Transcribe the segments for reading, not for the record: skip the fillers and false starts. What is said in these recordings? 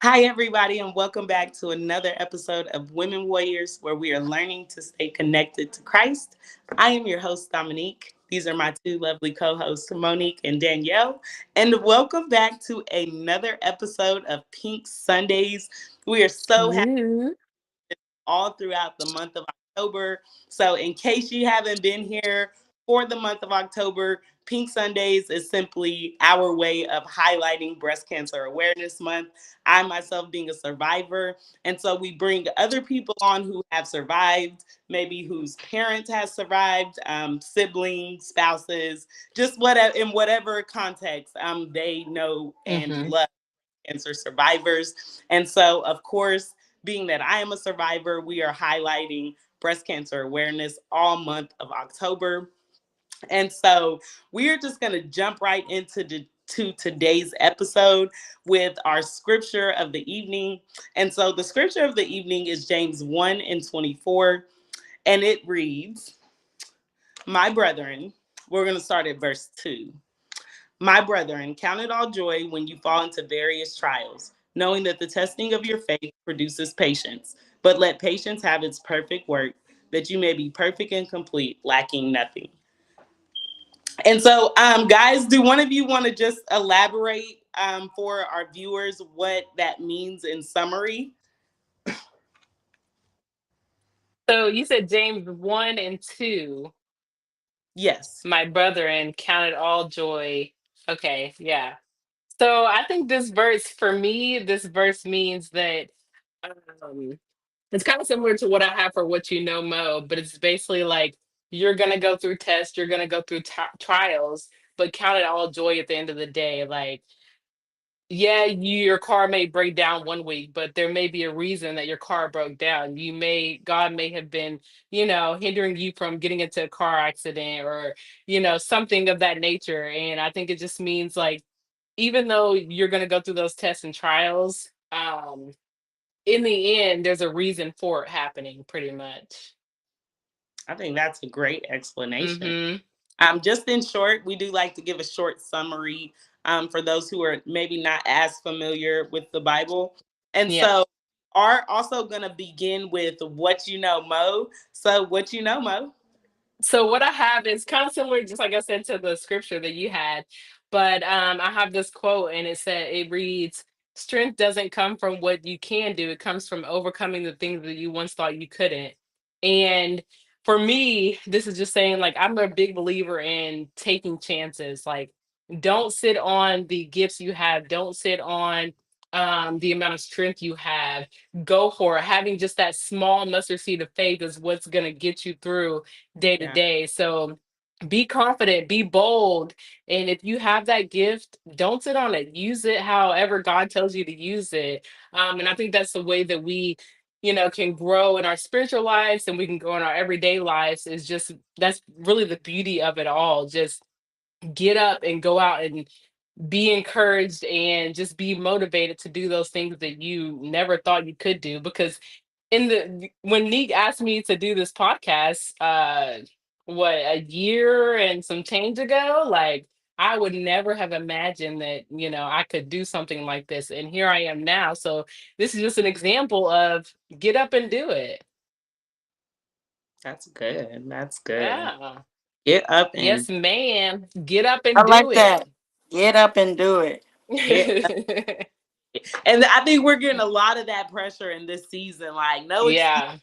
Hi, everybody, and welcome back to another episode of Women Warriors, where we are learning to stay connected to Christ. I am your host, Dominique. These are my two lovely co hosts, Monique and Danielle. And welcome back to another episode of Pink Sundays. We are so happy Woo. all throughout the month of October. So, in case you haven't been here for the month of October, Pink Sundays is simply our way of highlighting Breast Cancer Awareness Month. I myself being a survivor. And so we bring other people on who have survived, maybe whose parents has survived, siblings, spouses, just whatever in whatever context they know and Mm-hmm. love cancer survivors. And so, of course, being that I am a survivor, we are highlighting breast cancer awareness all month of October. And so we're just going to jump right into today's episode with our scripture of the evening. And so the scripture of the evening is James 1 and 24. And it reads, My brethren, we're going to start at verse 2. My brethren, count it all joy when you fall into various trials, knowing that the testing of your faith produces patience. But let patience have its perfect work, that you may be perfect and complete, lacking nothing. And so, guys, do one of you want to just elaborate for our viewers what that means in summary? So you said James 1 and 2, Yes. my brother, and counted all joy. Okay, yeah. So I think this verse, for me, this verse means that um, it's kind of similar to what I have for what you know, Mo, but it's basically like you're going to go through tests, you're going to go through trials, but count it all joy at the end of the day. Like, yeah, your car may break down one week, but there may be a reason that your car broke down. God may have been, hindering you from getting into a car accident or, something of that nature. And I think it just means like, even though you're going to go through those tests and trials, in the end, there's a reason for it happening, pretty much. I think that's a great explanation. Mm-hmm. Just in short, we do like to give a short summary for those who are maybe not as familiar with the Bible. And Yeah. so, are also going to begin with what you know, Mo. So, what you know, Mo? So what I have is kind of similar, just like I said, to the scripture that you had, but I have this quote, and it reads, "Strength doesn't come from what you can do; it comes from overcoming the things that you once thought you couldn't." And for me, this is just saying, like, I'm a big believer in taking chances. Like, don't sit on the gifts you have. Don't sit on the amount of strength you have. Go for it. Having just that small mustard seed of faith is what's going to get you through day to Yeah, day. So be confident, be bold. And if you have that gift, don't sit on it. Use it however God tells you to use it. And I think that's the way that we, can grow in our spiritual lives and we can grow in our everyday lives is just that's really the beauty of it all. Just get up and go out and be encouraged and just be motivated to do those things that you never thought you could do because in the when Neek asked me to do this podcast, what, a year and some change ago, like I would never have imagined that, I could do something like this. And here I am now. So this is just an example of get up and do it. that's good. That's good. Yeah. Get up and Yes, ma'am. Get up I and do like that. it. Get up and do it. get And I think we're getting a lot of that pressure in this season. Like, no excuse, Yeah,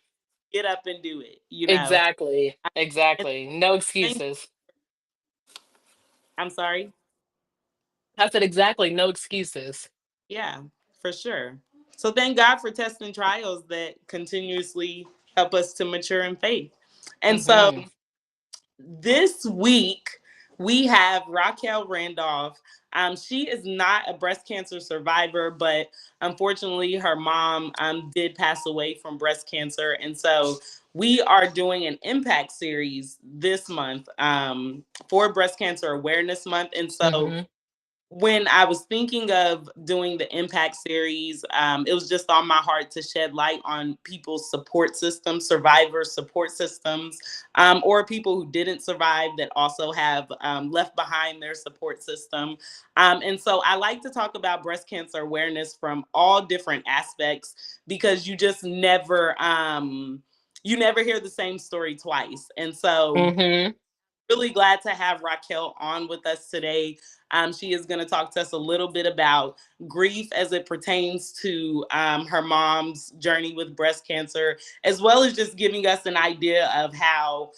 get up and do it, you know. exactly. And Exactly. No thank, excuses. I'm sorry. I said exactly. No excuses. Yeah, for sure. So thank God for tests and trials that continuously help us to mature in faith. And so Hmm. this week we have Raquel Randolph. She is not a breast cancer survivor, but unfortunately, her mom did pass away from breast cancer. And so we are doing an impact series this month for Breast Cancer Awareness Month. And so Hmm. when I was thinking of doing the Impact series, it was just on my heart to shed light on people's support systems, survivor support systems, or people who didn't survive that also have left behind their support system. And so I like to talk about breast cancer awareness from all different aspects, because you never hear the same story twice. And so Mm-hmm. really glad to have Raquel on with us today. She is going to talk to us a little bit about grief as it pertains to her mom's journey with breast cancer, as well as just giving us an idea of how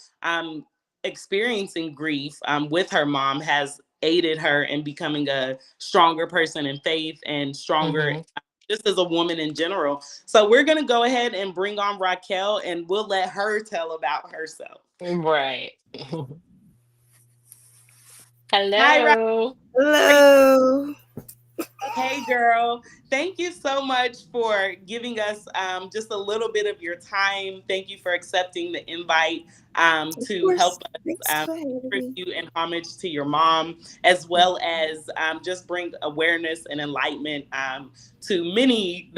experiencing grief with her mom has aided her in becoming a stronger person in faith and stronger Mm-hmm. just as a woman in general. So we're going to go ahead and bring on Raquel, and we'll let her tell about herself. Right. Hi, Raquel. Hello. Hello. Hey, girl. Thank you so much for giving us just a little bit of your time. Thank you for accepting the invite Of to course. help us Thanks for having me. tribute and homage to your mom, as well as just bring awareness and enlightenment to many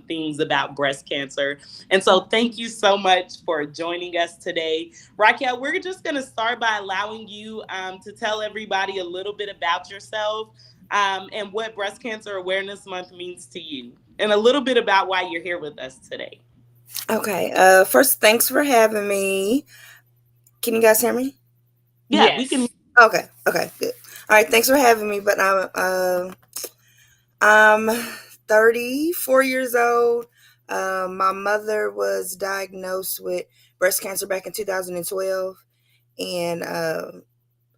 things about breast cancer. And so, thank you so much for joining us today. Raquel, we're just going to start by allowing you to tell everybody a little bit about yourself, and what Breast Cancer Awareness Month means to you, and a little bit about why you're here with us today. Okay. First, thanks for having me. Can you guys hear me? Yeah, we can. Yes. Okay. Okay. Good. All right. Thanks for having me. But I'm 34 years old. My mother was diagnosed with breast cancer back in 2012, and I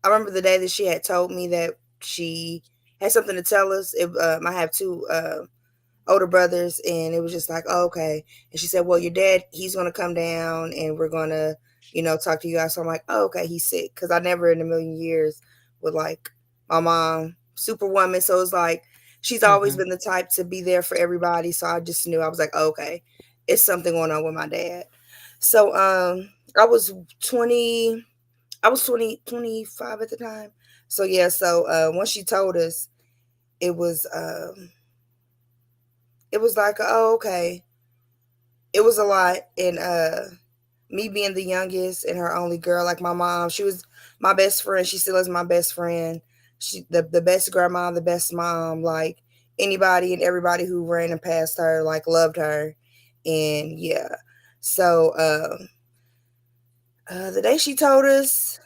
remember the day that she had told me that she had something to tell us. I have two older brothers, and it was just like, oh, okay. And she said, well, your dad, he's going to come down and we're going to, talk to you guys. So I'm like, oh, okay, he's sick. Because I never in a million years would like my mom, superwoman. So it's like, she's always Mm-hmm. been the type to be there for everybody. So I just knew, I was like, oh, okay, it's something going on with my dad. So I was 20, I was 25 at the time. So yeah, so once she told us, it was, it was like, oh, okay. It was a lot. And me being the youngest and her only girl, like my mom, she was my best friend. She still is my best friend. She the best grandma, the best mom, like anybody and everybody who ran and passed her, like loved her. And yeah. So the day she told us,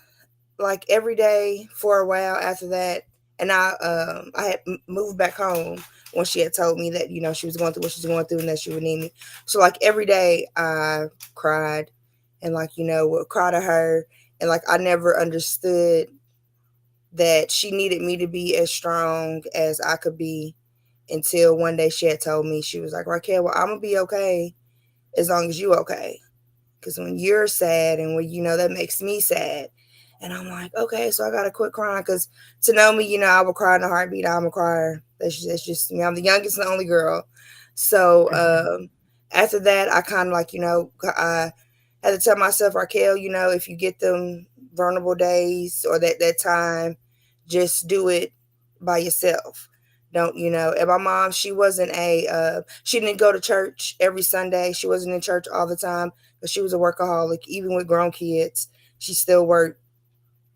like every day for a while after that, and I had moved back home when she had told me that she was going through what she was going through and that she would need me. So like every day I cried and like would cry to her, and like I never understood that she needed me to be as strong as I could be, until one day she had told me, she was like, Raquel, well, I'm gonna be okay as long as you okay. Because when you're sad and when that makes me sad. And I'm like, okay, so I gotta quit crying, because to know me, I will cry in a heartbeat. I'm a crier. That's just me. I'm the youngest and the only girl. So Mm-hmm. after that, I kind of like I had to tell myself, Raquel, if you get them vulnerable days or that time, just do it by yourself. Don't And my mom, she wasn't she didn't go to church every Sunday. She wasn't in church all the time, but she was a workaholic. Even with grown kids, she still worked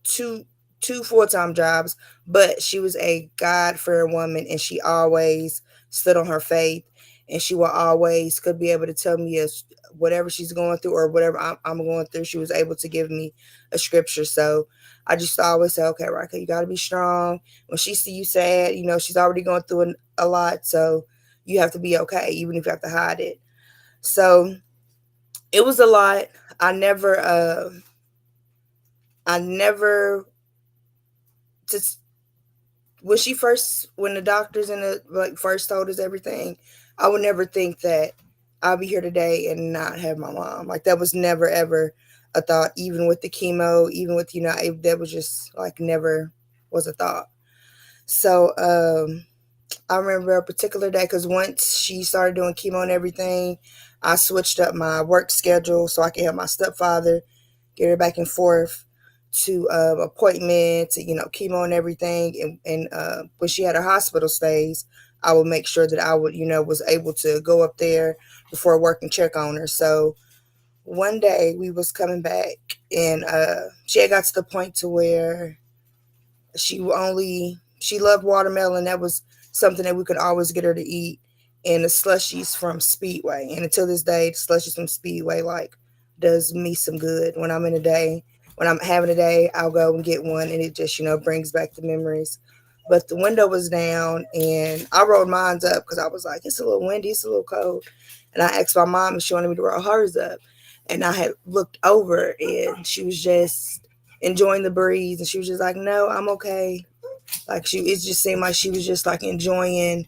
two two full-time jobs, but she was a God-fearing woman, and she always stood on her faith, and she will always could be able to tell me whatever she's going through or whatever I'm going through. She was able to give me a scripture. So I just always say, okay, Raquel, you got to be strong. When she see you sad, she's already going through a lot, so you have to be okay, even if you have to hide it. So it was a lot. I never, I never just when the doctors and the like first told us everything, I would never think that I'll be here today and not have my mom. Like that was never ever a thought. Even with the chemo, even with that was just like never was a thought. So I remember a particular day, because once she started doing chemo and everything, I switched up my work schedule so I could help my stepfather get her back and forth to appointments, you know, chemo and everything. And when she had her hospital stays, I would make sure that I would, you know, was able to go up there before work and check on her. So one day we was coming back, and she had got to the point to where she loved watermelon. That was something that we could always get her to eat. And the slushies from Speedway. And until this day, the slushies from Speedway like does me some good. When I'm in a day, when I'm having a day, I'll go and get one, and it just, you know, brings back the memories. But the window was down, and I rolled mine up because I was like, it's a little windy, it's a little cold. And I asked my mom if she wanted me to roll hers up. And I had looked over, and she was just enjoying the breeze, and she was just like, no, I'm okay. Like it just seemed like she was just like enjoying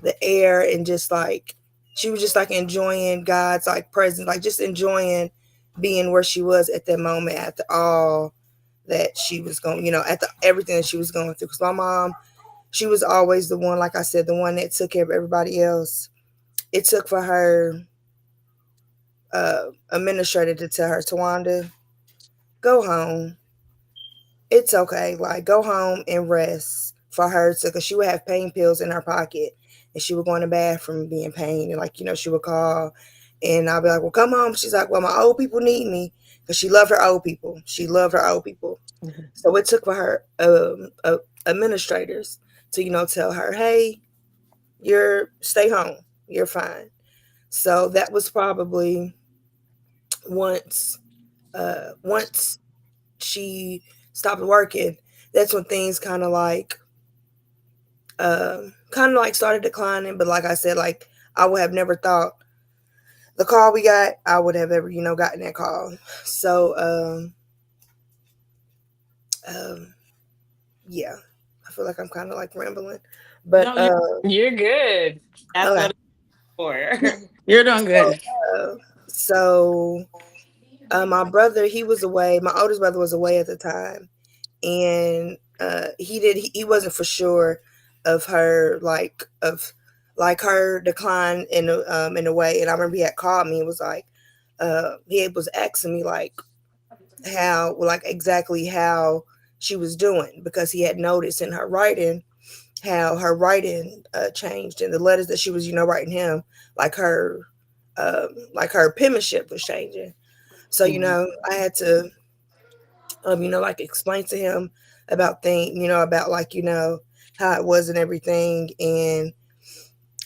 the air, and just like she was just like enjoying God's like presence, like just enjoying being where she was at that moment after all that she was going, you know, at the everything that she was going through. Because my mom, she was always the one, like I said, the one that took care of everybody else. It took for her administrator to tell her, Tawanda, go home. It's okay. Like, go home and rest, for her to, because she would have pain pills in her pocket, and she would go in the bathroom being pain. And, like, you know, she would call, and I'll be like, well, come home. She's like, well, my old people need me, because she loved her old people. She loved her old people. Mm-hmm. So it took for her administrators to, you know, tell her, hey, stay home. You're fine. So that was probably once she stopped working, that's when things kind of like started declining. But like I said, like I would have never thought the call we got, I would have ever, you know, gotten that call. So yeah, I feel like I'm kind of like rambling, but No, You're good. that's okay. what it's for. You're doing good. So my brother, he was away. My oldest brother was away at the time, and he wasn't for sure of her her decline in a way. And I remember he had called me and was like, he was asking me like how, like exactly how she was doing, because he had noticed in her writing how her writing changed, and the letters that she was, you know, writing him, like her penmanship was changing. So, you know, I had to you know, like explain to him about you know, about like, you know, how it was and everything. And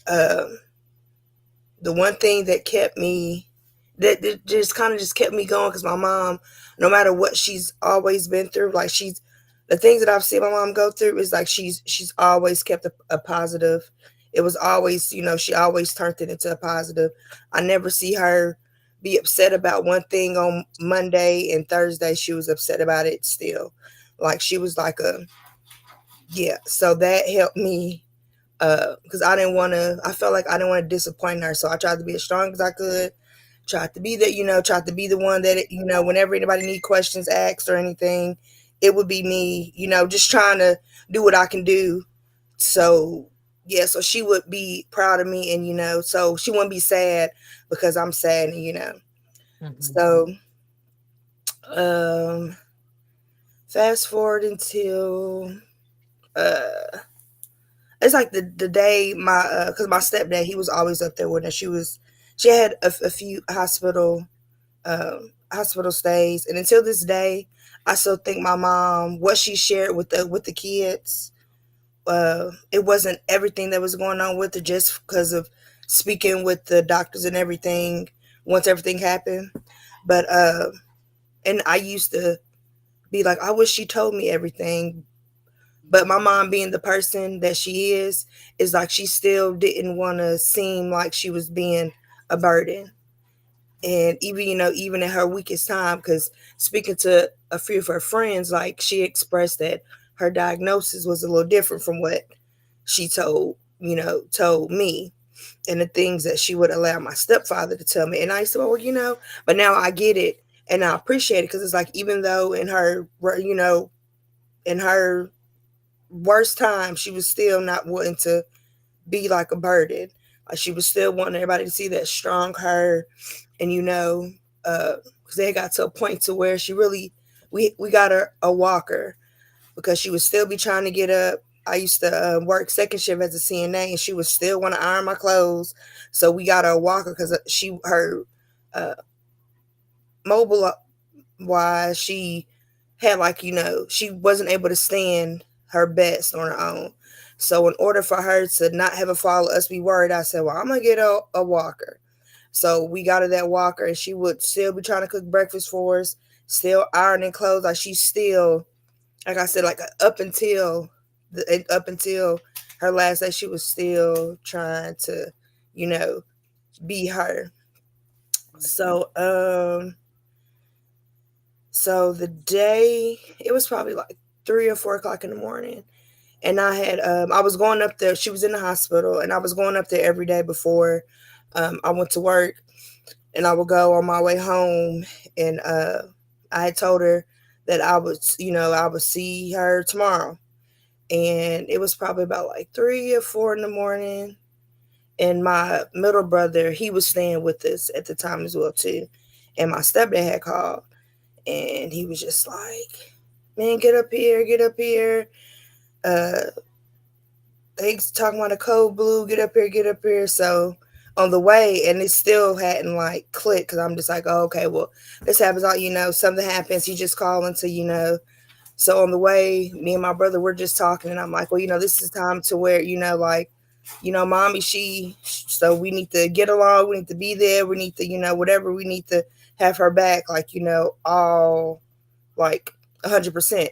the one thing that kept me, that just kind of just kept me going, because my mom, no matter what she's always been through, like the things that I've seen my mom go through is like she's always kept a positive. It was always, you know, she always turned it into a positive. I never see her be upset about one thing on Monday, and Thursday she was upset about it still. Like she was like yeah. So that helped me because I felt like I didn't want to disappoint her. So I tried to be as strong as I could. Tried to be tried to be the one that, you know, whenever anybody need questions asked or anything, it would be me, you know, just trying to do what I can do. So yeah, so she would be proud of me, and, you know, so she wouldn't be sad because I'm sad, and, you know. Mm-hmm. So fast forward until it's like the day because my stepdad, he was always up there with her. She had a few hospital stays, and until this day, I still think my mom, what she shared with the kids, it wasn't everything that was going on with her, just because of speaking with the doctors and everything once everything happened. But and I used to be like, I wish she told me everything. But my mom, being the person that she is like she still didn't want to seem like she was being a burden. And even, you know, even in her weakest time, because speaking to a few of her friends, like she expressed that her diagnosis was a little different from what she told me, and the things that she would allow my stepfather to tell me. And I said, well, you know, but now I get it, and I appreciate it, because it's like, even though in her, you know, in her worst time, she was still not wanting to be like a burden. Like she was still wanting everybody to see that strong her, and, you know, because they got to a point to where she really we got her a walker because she would still be trying to get up. I used to work second shift as a CNA, and she would still want to iron my clothes. So we got her a walker because her mobile wise, she had she wasn't able to stand her best on her own. So in order for her to not have a fall, us be worried, I said, well, I'm gonna get a walker. So we got her that walker, and she would still be trying to cook breakfast for us, still ironing clothes. Like she's still, like I said, like up until her last day, she was still trying to, be her. So the day, it was probably like 3 or 4 o'clock in the morning, and I was going up there. She was in the hospital, and I was going up there every day before I went to work, and I would go on my way home, and I had told her that I would see her tomorrow, and it was probably about like 3 or 4 in the morning, and my middle brother, he was staying with us at the time as well too, and my stepdad had called, and he was just like, man, get up here. He's talking about a code blue, get up here. So on the way, and it still hadn't like clicked, because I'm just like, oh, okay, well, this happens all, something happens, he just calling to. So on the way, me and my brother, we're just talking, and I'm like, well, this is time to where, mommy, so we need to get along, we need to be there, we need to, whatever, we need to have her back, all like 100%.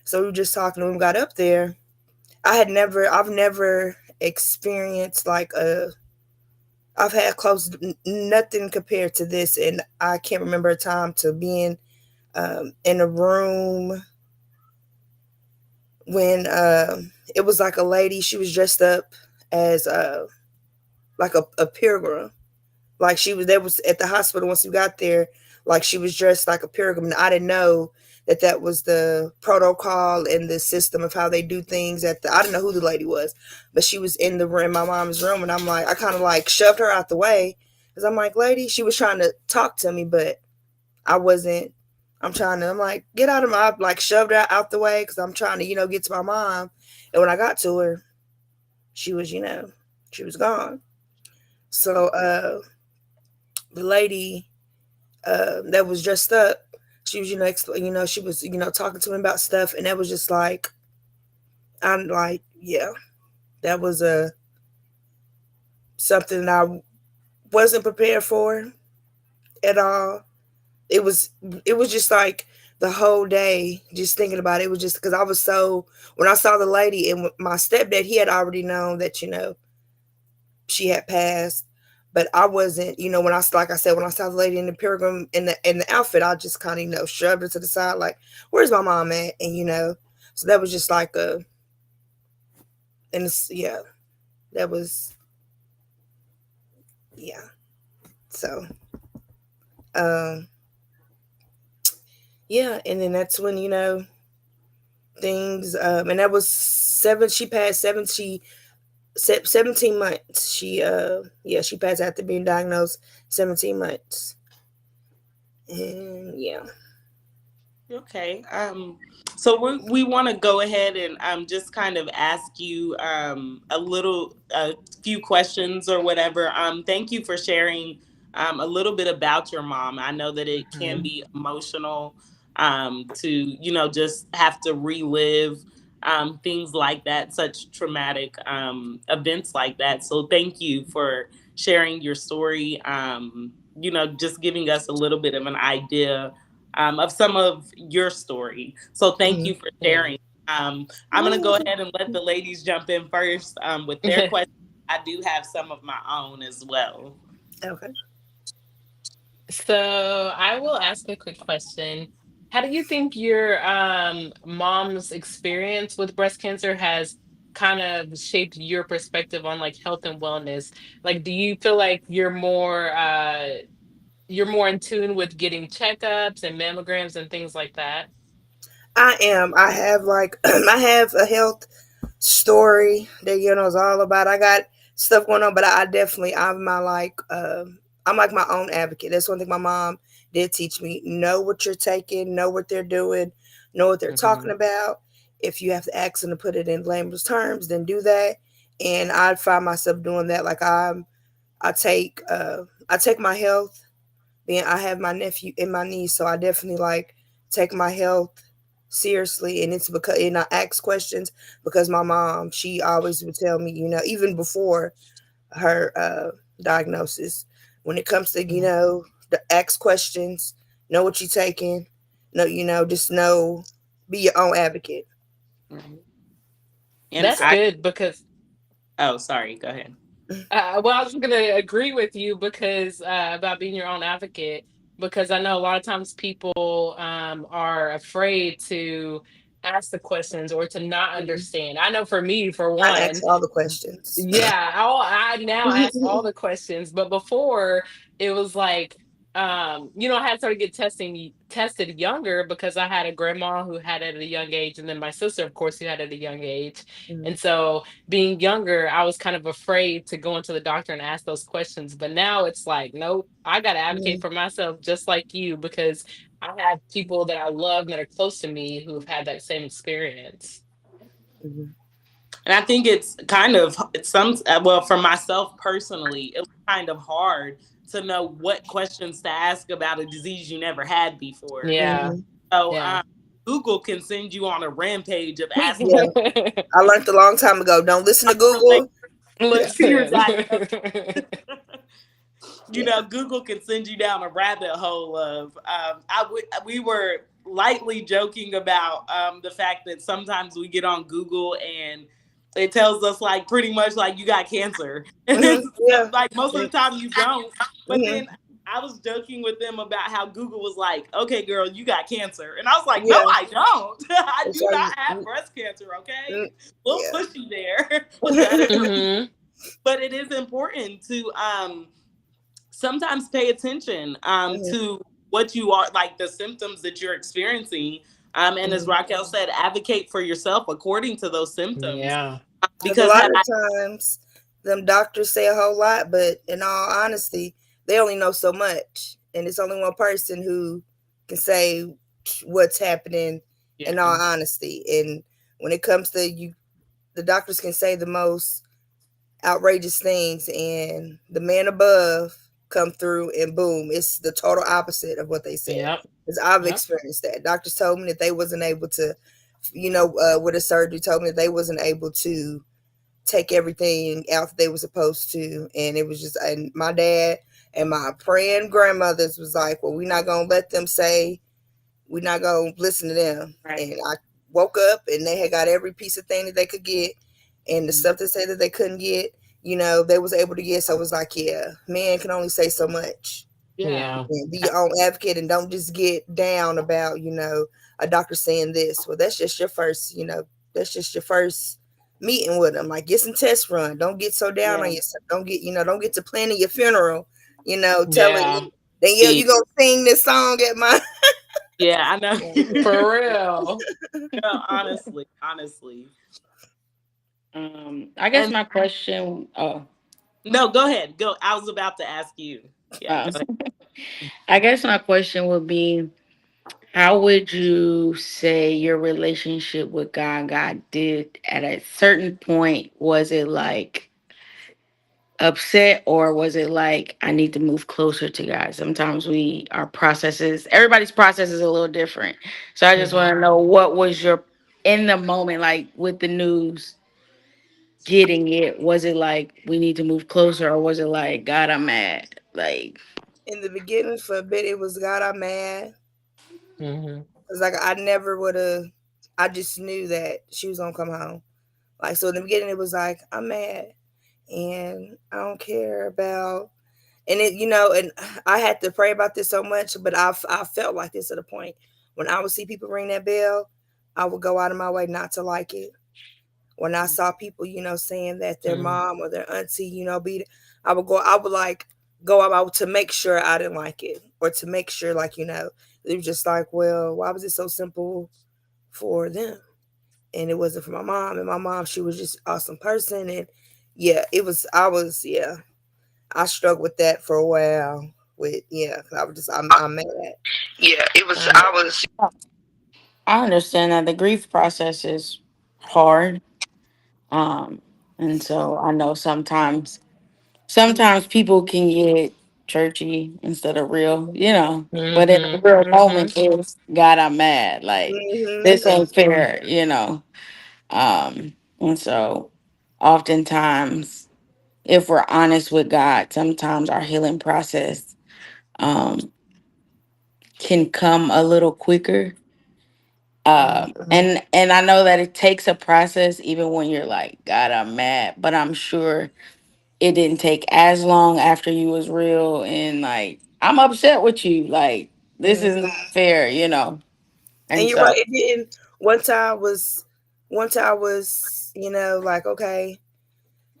So we were just talking, when we got up there, I've never experienced I've had close nothing compared to this, and I can't remember a time to being in a room when it was like a lady. She was dressed up as like a pilgrim. Like there was at the hospital once we got there, like she was dressed like a pilgrim. And I didn't know that was the protocol and the system of how they do things I didn't know who the lady was, but she was in my mom's room, and I'm like, I kind of like shoved her out the way, because I'm like, lady, she was trying to talk to me, but I wasn't. I'm like, get out of my, like shoved her out the way, because I'm trying to, get to my mom. And when I got to her, she was, she was gone. So the lady that was dressed up, she was, she was, talking to him about stuff, and that was just like, I'm like, yeah, that was something that I wasn't prepared for at all. It was just like the whole day, just thinking about it. It was just because I was when I saw the lady, and my stepdad, he had already known that, she had passed. But I wasn't, when I saw the lady in the pilgrim in the outfit, I just kind of, shoved her to the side, like, where's my mom at? And, so that was just like that was, yeah. So, yeah. And then that's when, things, and that was she passed 17 months. She passed after being diagnosed 17 months. And yeah. Okay. So we want to go ahead and just kind of ask you a few questions or whatever. Thank you for sharing a little bit about your mom. I know that it can be emotional to just have to relive things like that, such traumatic events like that. So thank you for sharing your story. Just giving us a little bit of an idea of some of your story. So thank you for sharing. I'm going to go ahead and let the ladies jump in first with their questions. I do have some of my own as well. Okay. So I will ask a quick question. How do you think your mom's experience with breast cancer has kind of shaped your perspective on like health and wellness? Like, do you feel like you're more in tune with getting checkups and mammograms and things like that? I am. I have I have a health story that is all about. I got stuff going on, but I'm like my own advocate. That's one thing my mom did teach me, know what you're taking, know what they're doing, know what they're talking Mhm. about. If you have to ask them to put it in layman's terms, then do that. And I find myself doing that. Like I take I take my health. Being I have my nephew and my niece, so I definitely like take my health seriously. And it's because and I ask questions because my mom, she always would tell me, even before her diagnosis, when it comes to Mhm. the ask questions, know what you're taking, no, just know, be your own advocate. Mhm. And That's So good because oh, sorry, go ahead. well, I was going to agree with you because about being your own advocate, because I know a lot of times people are afraid to ask the questions or to not understand. I know for me, for I ask one, all the questions. yeah, I now ask all the questions, but before it was like, I had started get tested younger because I had a grandma who had it at a young age, and then my sister, of course, who had it at a young age. Mhm. And so being younger, I was kind of afraid to go into the doctor and ask those questions. But now it's like, nope, I gotta advocate Mhm. for myself just like you because I have people that I love that are close to me who've had that same experience. Mhm. And I think it's kind of well, for myself personally, it was kind of hard to know what questions to ask about a disease you never had before. Yeah. Mhm. So Yeah. Google can send you on a rampage of asking Yeah, I learned a long time ago. Don't listen to related. Google. You're Listen. like, Yeah. Google can send you down a rabbit hole of. We were lightly joking about the fact that sometimes we get on Google and it tells us like pretty much like you got cancer, and Hmm. it's Yeah. like most of the time you don't. But Hmm. then I was joking with them about how Google was like, "Okay, girl, you got cancer," and I was like, "No, Yeah. I don't. I It's do like, not have breast cancer. Okay, mm, we'll yeah. push you there, but that is." Hmm. But it is important to sometimes pay attention Hmm. to what you are like the symptoms that you're experiencing. And as Hmm. Raquel said, advocate for yourself according to those symptoms Yeah. Because a because lot of times, them doctors say a whole lot, but in all honesty, they only know so much, and it's only one person who can say what's happening. yeah, In all honesty, and when it comes to you, the doctors can say the most outrageous things, and the man above come through and boom, it's the total opposite of what they said. Yep. Because I've Yep. experienced that. Doctors told me that they wasn't able to, with a surgery, told me that they wasn't able to take everything out that they were supposed to, and it was just, and my dad and my praying grandmothers was like, well, we're not gonna let them say, we're not gonna listen to them. right. And I woke up and they had got every piece of thing that they could get, and the Mhm. stuff they said that they couldn't get, they was able to get. So it was like, yeah, man can only say so much. Yeah, Yeah. And be your own advocate, and don't just get down about, a doctor saying this. Well, that's just your first meeting with them. Like, get some tests run. Don't get so down on yeah. yourself. Don't get to planning your funeral, telling Yeah. you, Danielle, See, you gonna sing this song at my yeah, I know. For real. No, honestly. I guess And my question. Oh, no, go ahead. Go. I was about to ask you. Yeah, go uh, ahead. I guess my question would be, how would you say your relationship with God did at a certain point? Was it like upset, or was it like I need to move closer to God? Sometimes our processes, everybody's process is a little different. So I just want Mhm. to know, what was your in the moment, like with the news, getting it? Was it like we need to move closer, or was it like God, I'm mad? Like, In the beginning, for a bit, it was God, I'm mad. Mhm. Cause like I never would have. I just knew that she was gonna come home. Like, so in the beginning, it was like, I'm mad and I don't care about. And and I had to pray about this so much, but I felt like this at a point when I would see people ring that bell, I would go out of my way not to like it. When I saw people, saying that their Mhm. mom or their auntie, I would like go out to make sure I didn't like it, or to make sure, like, it was just like, well, why was it so simple for them? And it wasn't for my mom. And my mom, she was just an awesome person. And yeah, I struggled with that for a while. with, yeah, 'cause I was just, I'm mad. Yeah, it was. Um, I was. I understand that the grief process is hard. Um, and so I know sometimes people can get churchy instead of real, but in the mhm, real mhm. moment is God, I'm mad. Like Hmm. this ain't fair. And so oftentimes if we're honest with God, sometimes our healing process um can come a little quicker. And I know that it takes a process even when you're like, God, I'm mad, but I'm sure it didn't take as long after you was real and like, I'm upset with you. Like, this Hmm. is not fair. And And you're right. so It didn't. One time was, like, okay,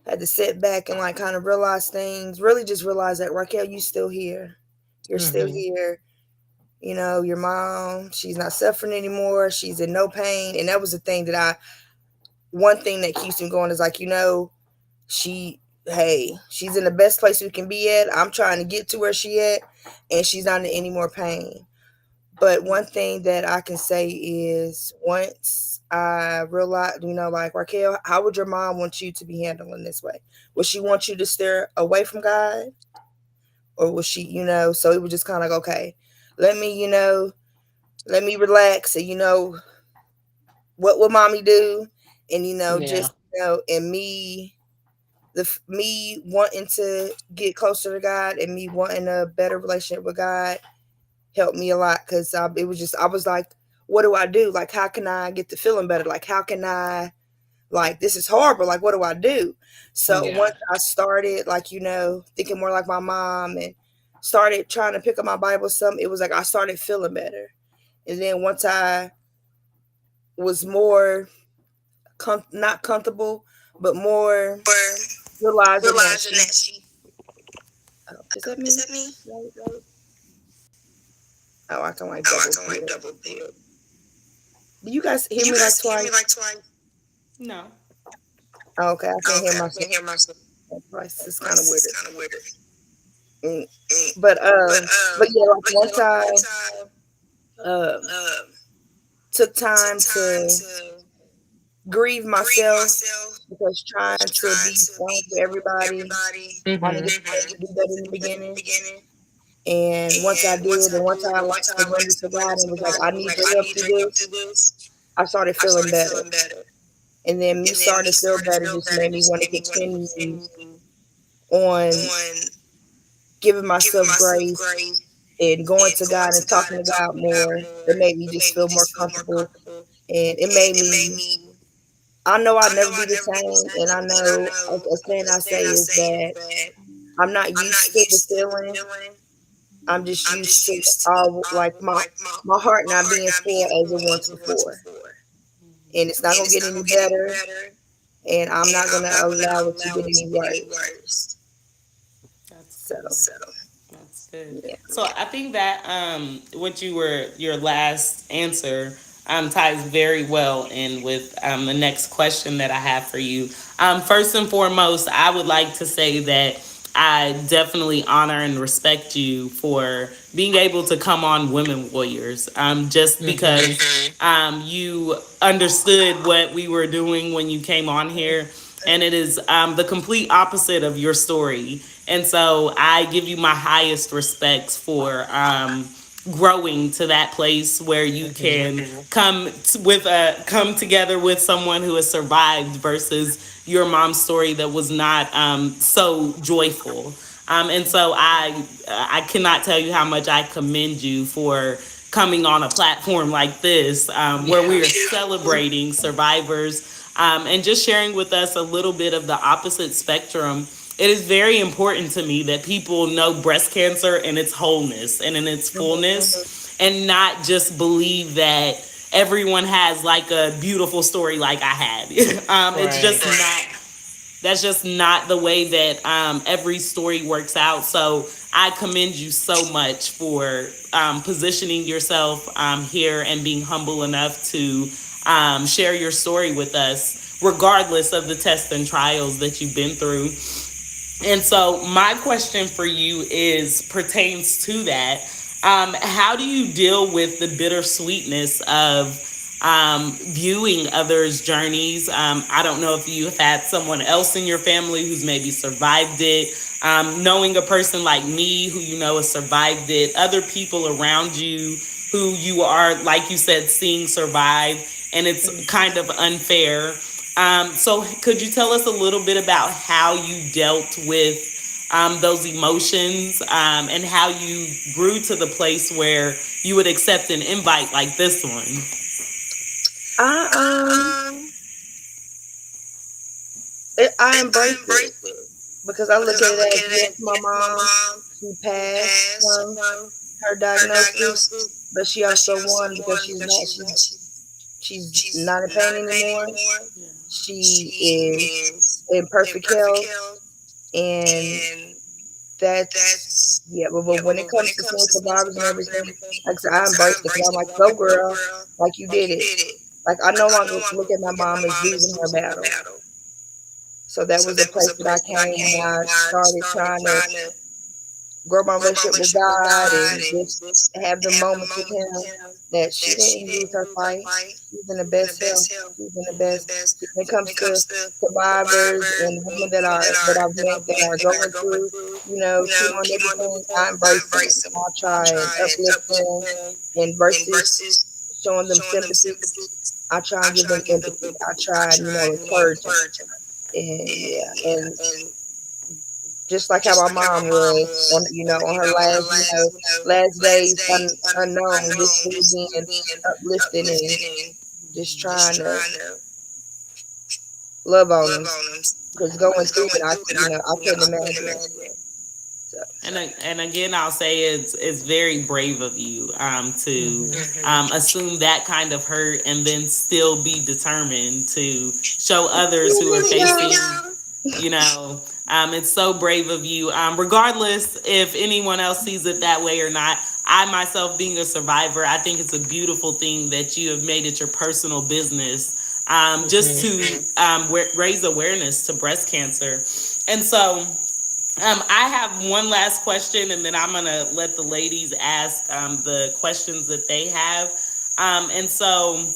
had to sit back and like kind of realize things. Really, just realize that Raquel, you still here. You're still Mhm. here. Your mom, she's not suffering anymore. She's in no pain, and that was the thing that one thing that keeps me going is like, she, hey, she's in the best place we can be at. I'm trying to get to where she at, and she's not in any more pain. But one thing that I can say is once I realized, like, Raquel, how would your mom want you to be handling this way? Would she want you to steer away from God? Or was she, so it was just kind of like, okay, let me, let me relax and, what will mommy do? And, Yeah. just, and me wanting to get closer to God and me wanting a better relationship with God helped me a lot because it was just I was like, what do I do? Like, how can I get the feeling better? Like, how can I, like, this is horrible. Like, what do I do? So Yeah. once I started, like, thinking more like my mom and started trying to pick up my Bible some, it was like I started feeling better. And then once I was more not comfortable, but more realizing that realizing she, that she oh, is that is me? that me? Right. Oh, I can like Oh, I double can like bill. double bill. Do you guys hear You me like guys hear me twice? like twice? No. Oh, okay, I can't hear Okay, I myself can't hear myself. twice. It's kind of This weird. is kind of weird. Mm. Mm. But But yeah, like but yeah, once like I one time, um um, took took time time to to grieve grieve myself myself. because trying Was to be trying to be strong for everybody, everybody. trying to Mhm. get everybody to do better in the Better in the beginning. beginning. And once I And did, once I and once did, I and like once I like surrendered to God surrendered and to was like, God I and was need like, your I help need through your help this, through this, I started I feeling started better. feeling better. And then me And then me starting to feel started to better feel just better made me just want to made me want to continue continue on on giving giving myself myself grace grace and going and to going God to and God talking and to God talking to God more. It more. made me It just made me feel more just feel more comfortable. comfortable. And it And made it made me, me, I know I'd I know never be I'd the never be the same. And I same. And I know know a saying a I say saying I is say is that that I'm not I'm not used to the used to the feeling. feeling. I'm just I'm used just to used to all like like my heart my not heart being not full being as full it once as it was before. before. And it's not And gonna it's get not any gonna get any better. better. And I'm And not I'm gonna not gonna allow it to allow get it to any get any worse. worse. That's So good. So That's good. yeah. So I think that what your last answer ties very well in with the next question that I have for you. First and foremost, I would like to say that I definitely honor and respect you for being able to come on Women Warriors. Just Mhm. because you understood what we were doing when you came on here, and it is the complete opposite of your story. And so I give you my highest respects for growing to that place where you Mhm. can come together with someone who has survived versus your mom's story that was not so joyful. And so I cannot tell you how much I commend you for coming on a platform like this where we Yeah. are celebrating survivors and just sharing with us a little bit of the opposite spectrum. It is very important to me that people know breast cancer in its wholeness and in its fullness, and not just believe that everyone has like a beautiful story like I had. It's Right. just not. That's just not the way that every story works out. So I commend you so much for positioning yourself here and being humble enough to share your story with us, regardless of the tests and trials that you've been through. And so my question for you is pertains to that. How do you deal with the bittersweetness of viewing others' journeys? I don't know if you've had someone else in your family who's maybe survived it. Knowing a person like me who you know has survived it, other people around you who you are, like you said, seeing survive, and it's kind of unfair. So, could you tell us a little bit about how you dealt with those emotions and how you grew to the place where you would accept an invite like this one? I I embrace it because I look at it as yes, my mom, she passed from her diagnosis, but she also won because she's not in pain anymore. She is in perfect health, and that's yeah. But when it comes to seeing survivors and everything, like I said, I embrace it because I'm like, go girl, like you did it. Like I no longer look at my mom as losing her battle. So that was a place that I came when I started trying to grow my relationship with God and just have the moments with Him. That she didn't lose her fight. She's in the best health. She's in the best. When it comes to survivors and women that I've met that are going through, chemo and everything, I embrace them. I try and uplift them, and versus showing them sympathy, I try and give them empathy. I try and encourage them. And yeah, and just like how my mom was on her last last days unknown, just me being uplifting and just trying to love on them because going through it, I couldn't imagine. So And again, I'll say it's very brave of you to assume that kind of hurt and then still be determined to show others who are facing, you know, it's so brave of you. Regardless if anyone else sees it that way or not, I myself being a survivor, I think it's a beautiful thing that you have made it your personal business just to raise awareness to breast cancer. And so I have one last question, and then I'm going to let the ladies ask the questions that they have. And so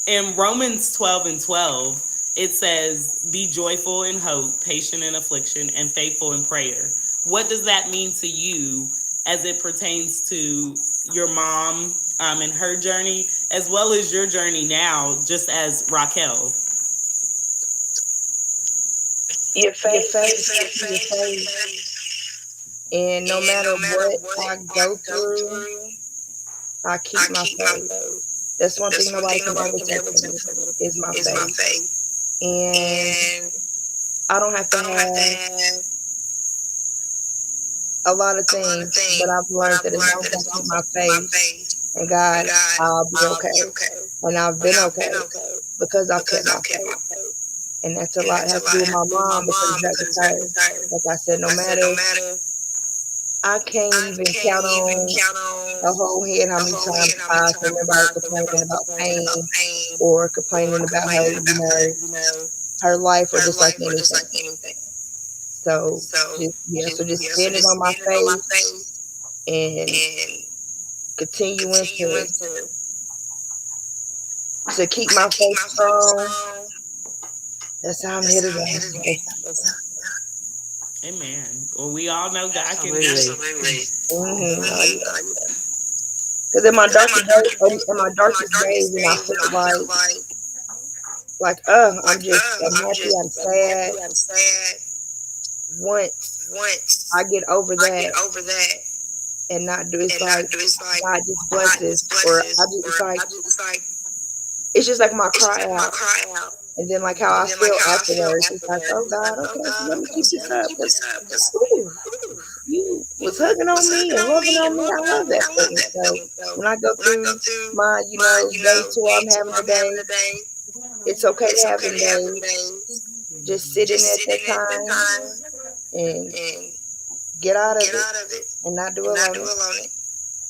in Romans 12:12, it says, be joyful in hope, patient in affliction, and faithful in prayer. What does that mean to you as it pertains to your mom and her journey, as well as your journey now, just as Raquel? your faith, your faith, and no matter what I go through, I keep my faith. That's one thing nobody can ever take from me is my faith. And I don't have to have a lot of things, but I've learned that as long as I keep my faith in God, I'll be okay. And I've been okay because I've kept my faith. And that's a lot has to do with my mom because that was her. Like I said, no matter, I can't even count on a whole head how many times I can remember her complaining about pain or complaining about her life or just like anything. So so just standing on my faith and continuing to keep my faith strong. That's how I'm here today. Amen. Well, we all know God can do it. Because in my darkest days, and I feel like I'm happy, I'm sad. Once I get over that and not do, it's like God just blesses, or it's just like my cry out, and then like how I feel afterwards. It's like, oh God, okay, so let me keep this up. Ooh, you was hugging on me and loving on me. I love that feeling. So when I go through my, days to where I'm having a day, it's okay to have them days. Just sit in at that time and get out of it and not dwell on it.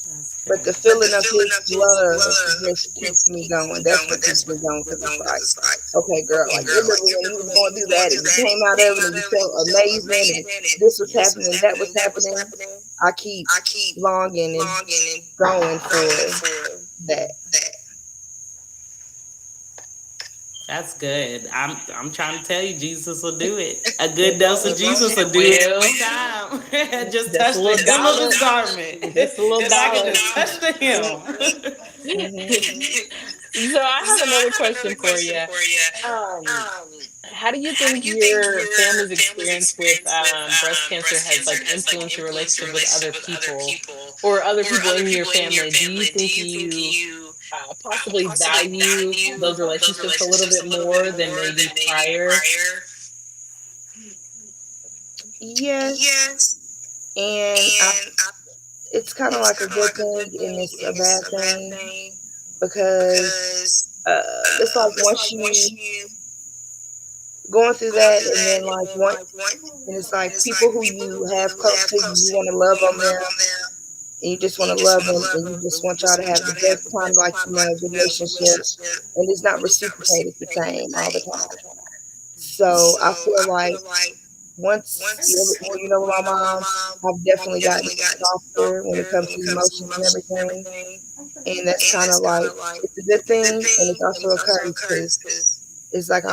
That's But the good. feeling of his love just keeps me going. That's what keeps me going because it's like, okay, girl, like you remember when you was going through that and you came out of it and you felt amazing and this was happening and that was happening. I keep longing and going for that. That's good. I'm trying to tell you, Jesus will do it. A good It dose will. of Jesus will It do it will. every time. Just Just a touch the little hem of his dollop. garment. Just a little If I could dollop. just touch the hem. So I have another question for you. Um, how do you think your family's experience with breast cancer has like influenced your relationship with other people or other people in your family? Do you think you possibly value those relationships a little bit more than maybe prior? Yes, and it's kind of like a good thing and it's a bad thing because it's like once you going through that and then like one and it's like people who you have close to you, you want to love on them and you just want to love them and you just want y'all to have the best time, like relationship, and it's not reciprocated the same all the time. So I feel like once you know my mom, I've definitely gotten softer when it comes to emotions and everything, and that's kind of like it's a good thing and it's also a curse because it's like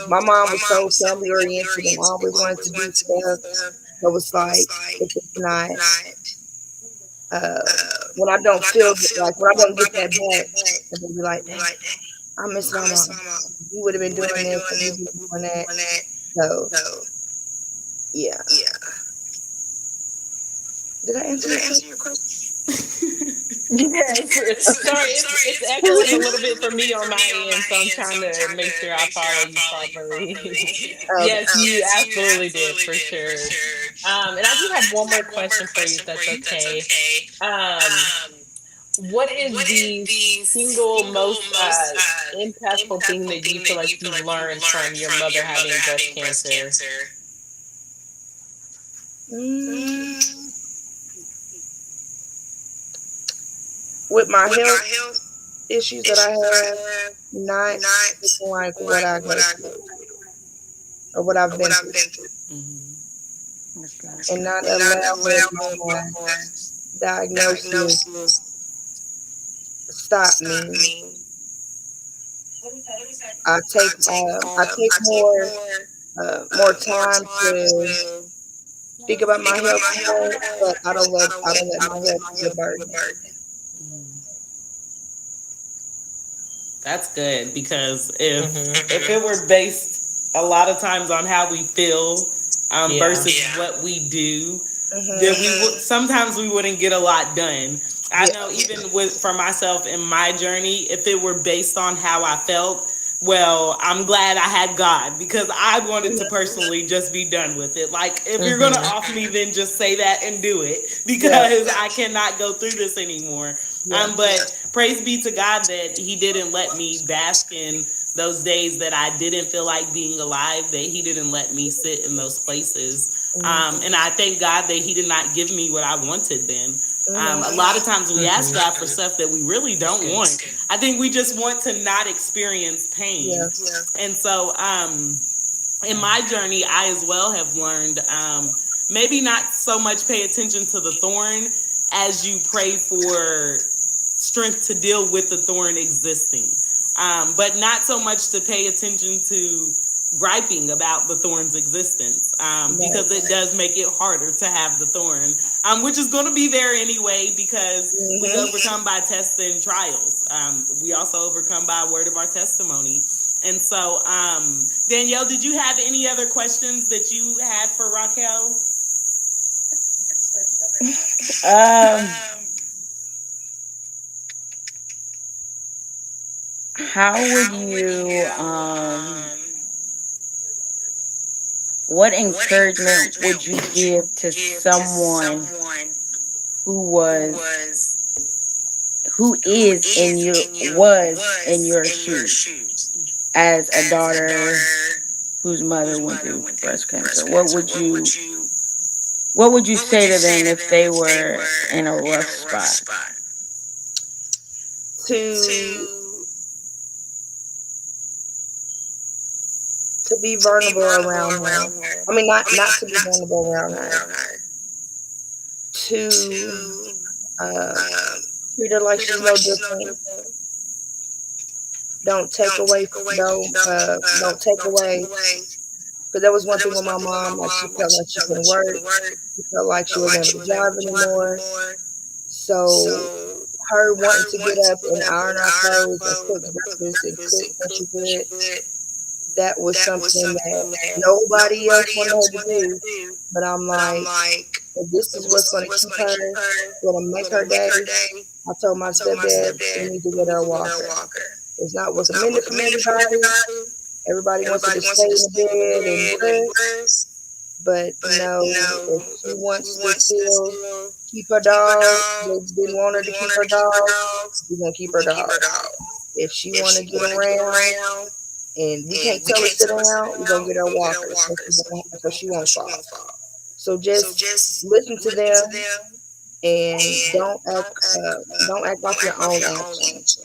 my mom was so family oriented and always wanted to do stuff. So it's like if it's not uh when I don't feel like when I don't get that back, and they be like, dang, I miss my mom. You would have been doing this and you been doing that. So yeah. Did I answer your question? Yes. Sorry, it's echoing a little bit for me on my end, so I'm trying to make sure I follow you properly. Yes, Okay. you absolutely did for sure. And I do have one more question for you, if that's okay. Um, what is the single most impactful thing that you feel like you've learned from your mother having breast cancer? Mm, with my health issues that I have, not looking like what I go through or what I've been through, Mhm. That's good. and not allowing my diagnosis stop me. I take more time to speak about my health more, but I don't let my health be a burden. Mhm. That's good because Hmm. if it were based a lot of times on how we feel Yeah. versus what we do, then Hmm. sometimes we wouldn't get a lot done. I Yeah. know even with for myself in my journey, if it were based on how I felt, well, I'm glad I had God because I wanted to personally just be done with it. Like if you're gonna Hmm. off me, then just say that and do it Yeah. because I cannot go through this anymore. Yeah. But praise be to God that He didn't let me bask in those days that I didn't feel like being alive, that He didn't let me sit in those places. Hmm. And I thank God that He did not give me what I wanted then. Hmm. A lot of times we ask Hmm. God for stuff that we really don't want. I think we just want to not experience pain. Yeah. And so, in my journey, I as well have learned maybe not so much pay attention to the thorn as you pray for strength to deal with the thorn existing, but not so much to pay attention to griping about the thorn's existence, Right. because it does make it harder to have the thorn, which is going to be there anyway because we Hmm. overcome by tests and trials. We also overcome by word of our testimony. And so, Danielle, did you have any other questions that you had for Raquel? Um, how would you what encouragement would you give to someone who was who is in your was in your shoes as a daughter whose mother went through breast cancer? What would you What would you say to them if they were in a rough spot? To be vulnerable around her. I mean, not to be vulnerable around her. To treat her like she's no different. Don't take away. Don't take away. Because that was one thing with my mom. Like she felt like she couldn't work. She felt like she wasn't able to drive anymore. So her wanting to get up and iron our clothes and cook breakfast and cook when she could, that was something that nobody else wanted her to do. But I'm like, if this is what's going to keep her, going to make her day, I told my stepdad, we need to get her a walker. It's not recommended from everybody. Everybody wants her to stay in the bed and rest. But if she wants to still keep her dog, they didn't want her to keep her dog, we're going to keep her dog. If she want to get around and we can't tell her to sit down, we're going to get her a walker so she won't fall. So just listen to them and don't act like your own actions.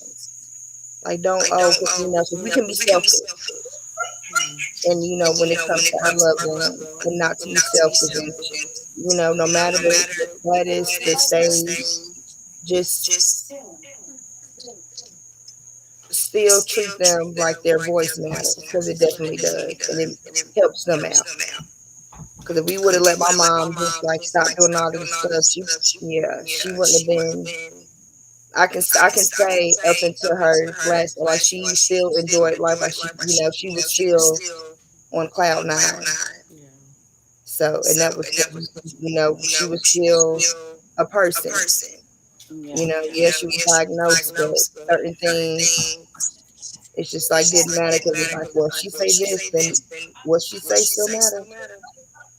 Like because we can be selfish. And when it comes to our loved ones, and not to be selfish, and no matter the status, the stage, just still treat them like their voice matters, because it definitely does, and it helps them out. Because if we would have let my mom just like stop doing all this stuff, she wouldn't have been. I can say up until her last, like she still enjoyed life, like she was still on cloud nine. So, and that was, she was still a person. She was diagnosed, but certain things, it's just like didn't matter, because it's like, well, if she say this, then what she say still matter.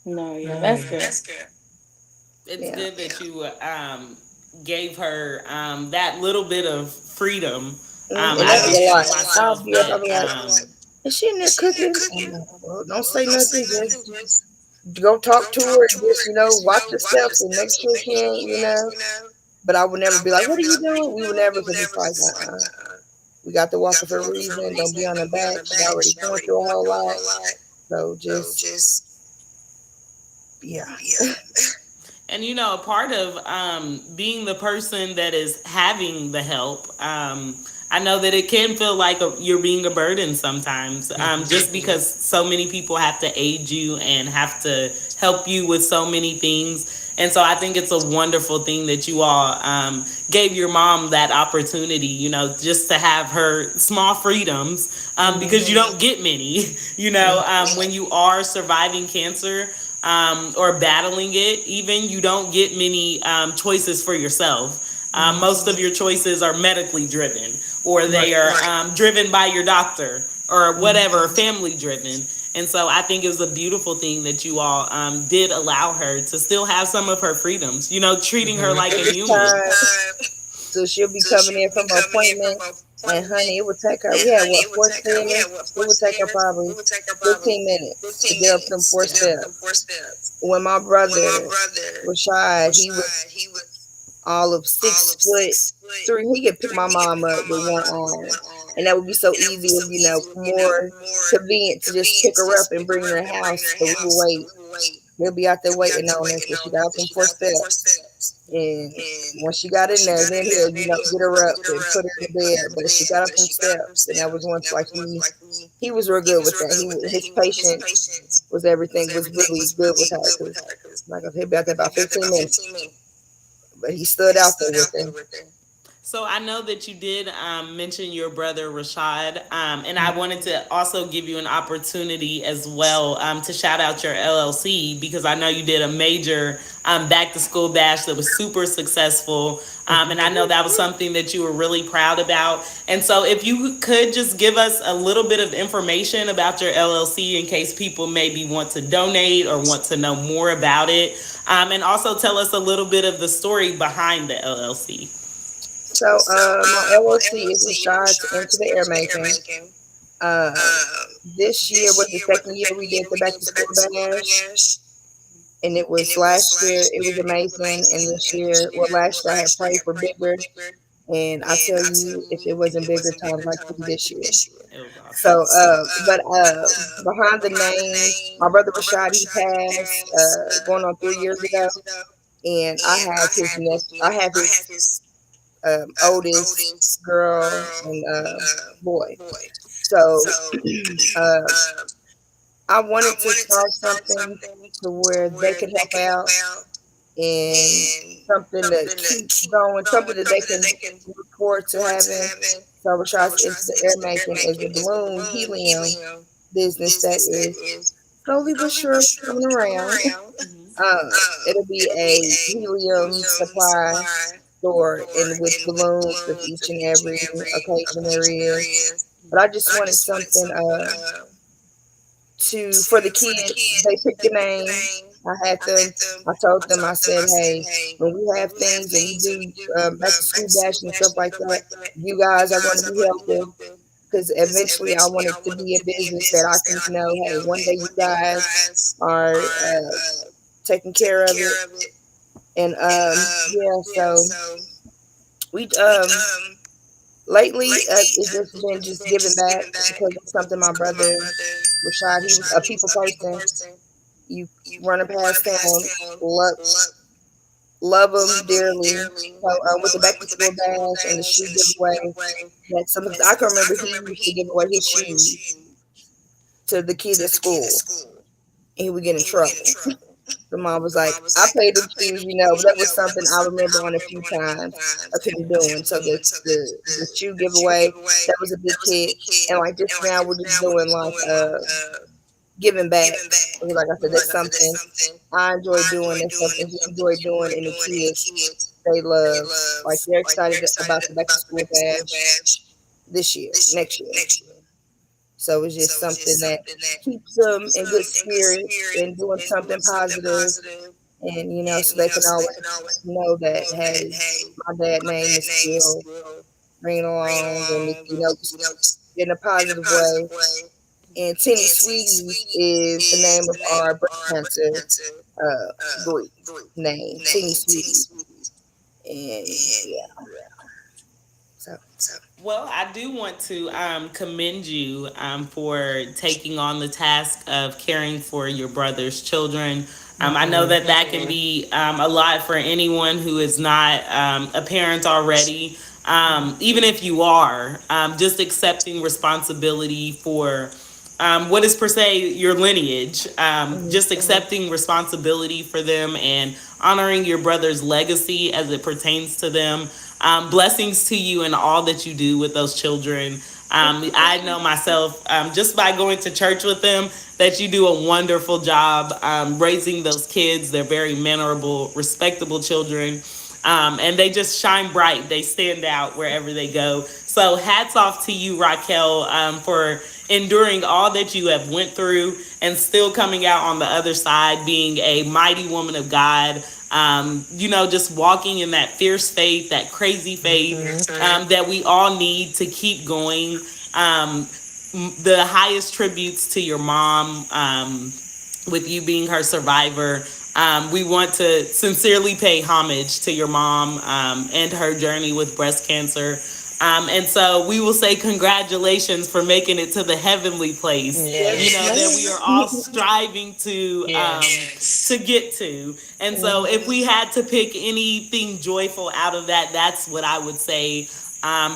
No, that's good. It's good that you gave her that little bit of freedom. And that's a lot. I'll be like, is she in there cooking? Well, don't say nothing. Just go talk to her and just, watch yourself and make sure she ain't, But I would never be like, what are you doing? We would never, because it's like, we got the walker for a reason. Don't be on her back. She's already going through a whole lot. So just, yeah. And a part of being the person that is having the help, I know that it can feel like you're being a burden sometimes, just because so many people have to aid you and have to help you with so many things. And so I think it's a wonderful thing that you all gave your mom that opportunity, just to have her small freedoms, because you don't get many, when you are surviving cancer. Or battling it, even, you don't get many choices for yourself. Most of your choices are medically driven, or they are driven by your doctor, or whatever, family driven. And so I think it was a beautiful thing that you all did allow her to still have some of her freedoms, treating her like a human. So she'll be coming in from her appointment, and honey, it would take her, we had 4 steps? It would take her probably 15 minutes to get up them 4 steps. When my brother, Rashad, he was all of 6'3", he could pick my mom up with one arm. And that would be so easy, more convenient to just pick her up and bring her in the house, so we would wait. He'll be out there waiting on her, so she got up them 4 steps. And when she got in there, then he'll, get her up and put her in bed. But she got up them steps, and that was once like he was real good with that. His patience was everything, was really good with her. Cause like he'll be out there about 15 minutes, but he stood out there with her. So I know that you did mention your brother Rashad, and I wanted to also give you an opportunity as well to shout out your LLC, because I know you did a major back to school bash that was super successful, and I know that was something that you were really proud about. And so if you could just give us a little bit of information about your LLC, in case people maybe want to donate or want to know more about it, and also tell us a little bit of the story behind the LLC. So my LLC is Rashad Into the Air Making. This year was the second year we did the back to school bash. and it was last year. It was amazing, and this year, well, last year I had prayed for bigger, and I tell you, if it wasn't bigger times like this year. It was awesome. So, behind the name, my brother Rashad, he passed, going on 3 years ago, and I have his oldest girl and boy. So, uh, I wanted to start something to where they could help out and something to keep going, something that they can look forward to having. So Rashad's into the air making is a balloon helium business that is slowly but surely coming around. It'll be a helium supply store and with balloons of each and every occasion there is. But I just wanted something to for the kids. They picked the name. I had them. I told them. I said, "Hey, when we have things and we do back to school bash and stuff like that, you guys are going to be helping because eventually I want it to be a business that I can know. Hey, one day you guys are taking care of it." And yeah, so we lately it's just been just giving back because it's something my brother Rashad, he was a people person. You run past him, love, love him dearly. So with the back to school bash and the shoe giveaway, that some I can remember he used to give away his shoes to the kids at school, and he would get in trouble. The mom was like, "I paid them shoes, you know," but that was something I remember on a few times of him doing. So the shoe giveaway, that was a big hit, and like this now we're just doing like giving back. Because like I said, that's something I enjoy doing. That's something he enjoy doing, and the kids they love. Like they're excited about the back to school bash this year, next year. So it's just something that keeps them in good spirits and doing something positive, and you know, so they can always know that hey, my dad name is still ringing along, and you know, in a positive way. And Tenny Sweeties is the name of our breast cancer group name, Tenny Sweeties, and yeah. So. Well, I do want to commend you for taking on the task of caring for your brother's children. I know that that can be a lot for anyone who is not a parent already. Even if you are, just accepting responsibility for what is per se your lineage, just accepting responsibility for them and honoring your brother's legacy as it pertains to them. Blessings to you and all that you do with those children. I know myself, just by going to church with them, that you do a wonderful job raising those kids. They're very mannerable, respectable children. And they just shine bright. They stand out wherever they go. So hats off to you, Raquel, for enduring all that you have went through and still coming out on the other side, being a mighty woman of God. You know, just walking in that fierce faith, that crazy faith that we all need to keep going. The highest tributes to your mom, with you being her survivor. We want to sincerely pay homage to your mom and her journey with breast cancer. And so we will say congratulations for making it to the heavenly place. Yes. You know, that we are all striving to get to. And so if we had to pick anything joyful out of that, that's what I would say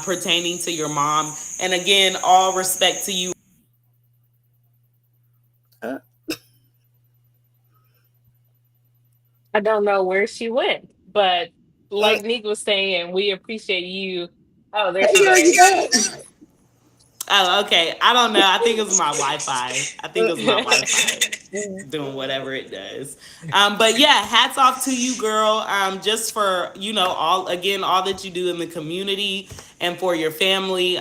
pertaining to your mom. And again, all respect to you. I don't know where she went, but like Nick was saying, we appreciate you. Oh, there she goes. Oh, okay. I don't know. I think it was my Wi-Fi. I think it was my Wi-Fi doing whatever it does. But yeah, hats off to you, girl. Just for all that you do in the community and for your family.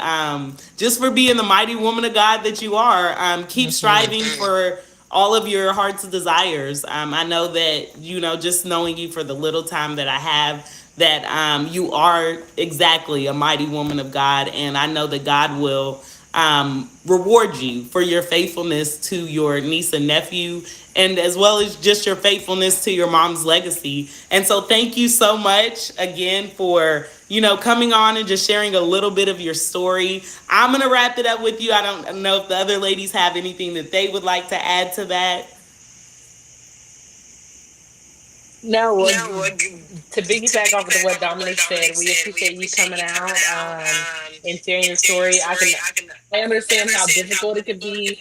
Just for being the mighty woman of God that you are. Keep striving for all of your heart's desires. I know that just knowing you for the little time that I have, that you are exactly a mighty woman of God, and I know that God will reward you for your faithfulness to your niece and nephew, and as well as just your faithfulness to your mom's legacy. And so thank you so much again for, coming on and just sharing a little bit of your story. I'm going to wrap it up with you. I don't know if the other ladies have anything that they would like to add to that. No, to piggyback off of what Dominic said, we appreciate you coming out and sharing your story. I understand how difficult it could be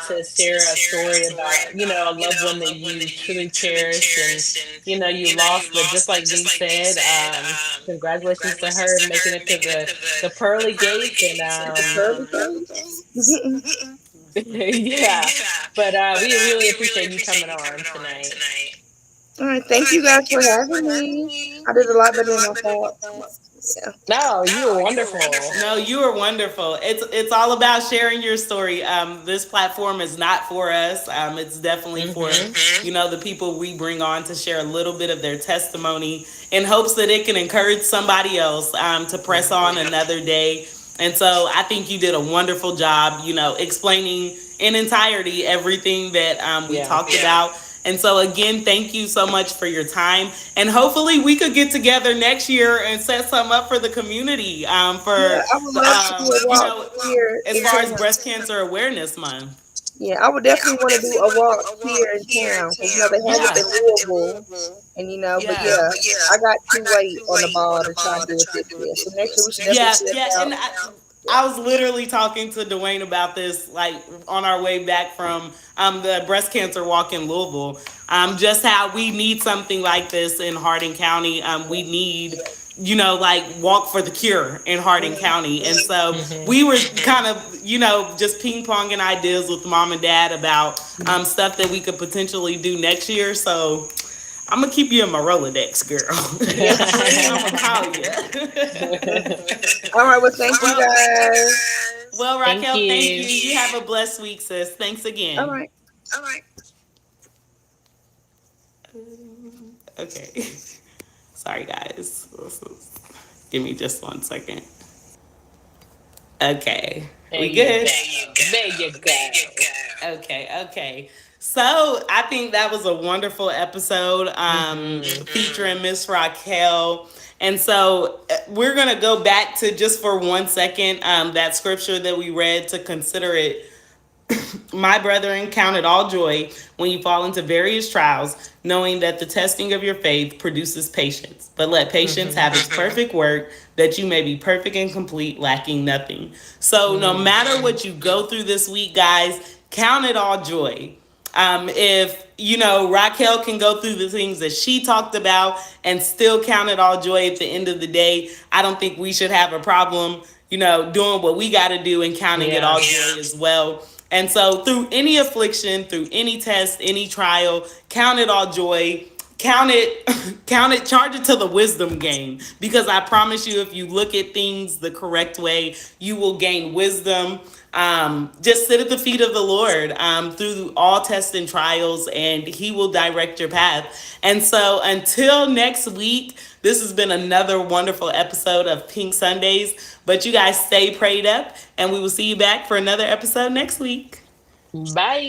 to share a story about a loved one that you truly cherish and you lost. But just like Dee said, congratulations to her making it to the pearly gates yeah. But we really appreciate you coming on tonight. All right, thank you guys for having me. I did a lot better than I thought. Yeah. No, you were wonderful. No, you were wonderful. It's all about sharing your story. This platform is not for us. It's definitely for the people we bring on to share a little bit of their testimony in hopes that it can encourage somebody else to press on another day. And so I think you did a wonderful job, explaining in entirety everything that we talked about. And so again, thank you so much for your time. And hopefully we could get together next year and set something up for the community I would love to do a walk here as far as Breast Cancer Awareness Month. Yeah, I would definitely want to do a walk here in town. Because, they have it in Louisville. And, but I got too weight on the ball to try to do it this year. So next year we should definitely and I was literally talking to Dwayne about this, like on our way back from the breast cancer walk in Louisville. Just how we need something like this in Hardin County. We need, Walk for the Cure in Hardin County. And so we were kind of, just ping ponging ideas with mom and dad about stuff that we could potentially do next year. So I'm gonna keep you in my Rolodex, girl. I'm gonna call you. All right, well, thank you guys. Well, Raquel, thank you. You have a blessed week, sis. Thanks again. All right. Okay. Sorry, guys. Give me just 1 second. Okay. We good? There you go. Okay. So I think that was a wonderful episode featuring Miss Raquel. And so we're going to go back to, just for 1 second, that scripture that we read, to consider it. My brethren, count it all joy when you fall into various trials, knowing that the testing of your faith produces patience. But let patience have its perfect work, that you may be perfect and complete, lacking nothing. So no matter what you go through this week, guys, count it all joy. If Raquel can go through the things that she talked about and still count it all joy at the end of the day, I don't think we should have a problem, doing what we got to do and counting it all joy as well. And so through any affliction, through any test, any trial, count it all joy. Count it, charge it to the wisdom game. Because I promise you, if you look at things the correct way, you will gain wisdom. Just sit at the feet of the Lord through all tests and trials, and he will direct your path. And so until next week, this has been another wonderful episode of Pink Sundays. But you guys stay prayed up, and we will see you back for another episode next week. Bye.